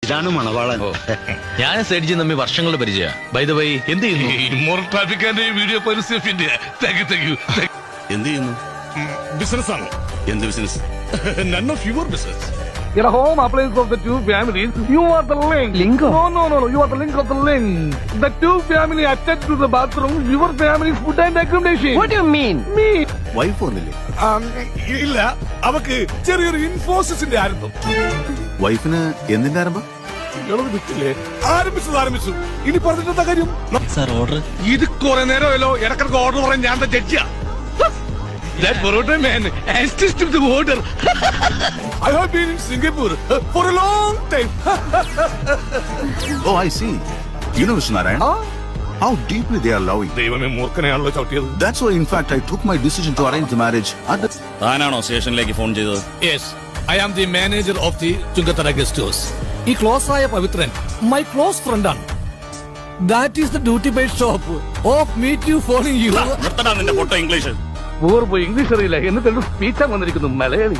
ഇതാണ് മണവാളൻ. ഞാൻ സൈഡ്ജി തമ്മിൽ വർഷങ്ങളുടെ പരിചയ. ബൈ ദ വൈ, എന്ത് ചെയ്യുന്നു? ട്രാഫിക്കാന്റെ വീഡിയോ പരസ്യത്തിന്റെ എന്ത് ചെയ്യുന്നു? ബിസിനസ് ആണ്. എന്ത് business? None of your business. In a home appliance of the two families, you are the link. Link? No. You are the link of the link. The two family attached to the bathroom. Your family's food and accommodation. What do you mean? Me. Wife വന്നില്ലേ? ഇല്ല, അവക്ക് ചെറിയൊരു ഇൻഫോസിസിന്റെ ആരംഭം. വൈഫിന് എന്തിന്റെ ആരംഭം? വിട്ടില്ലേ? ആരംഭിച്ചു. ഇനി പറഞ്ഞിട്ടെന്താ കാര്യം? ഇത് കുറെ നേരമല്ലോ ഇടക്കിടക്ക് ഓർഡർ പറയാൻ ഞാൻ ജഡ്ജിയാ. That Baroda man insisted to the order. I have been in Singapore for a long time. Oh, I see. You know, Mr. Narayan, how deeply they are loving. ദൈവമേ, മൂർഖനെയാണല്ലോ ചവിട്ടിയത്. That's why, in fact, I took my decision to arrange the marriage. താനാണോ സ്റ്റേഷനിലേക്ക് phone ചെയ്തത്? Yes, I am the manager of the Chungatara guest house. ഈ close ആയ Pavithran my close friend ആണ്. That is the duty paid shop of meet you following you. നിർത്തടാ നിന്റെ പൊട്ട English. പോയി English അറിയില്ല എന്നിട്ട് സ്പീച്ചാ വന്നിരിക്കുന്നു മലയാളി.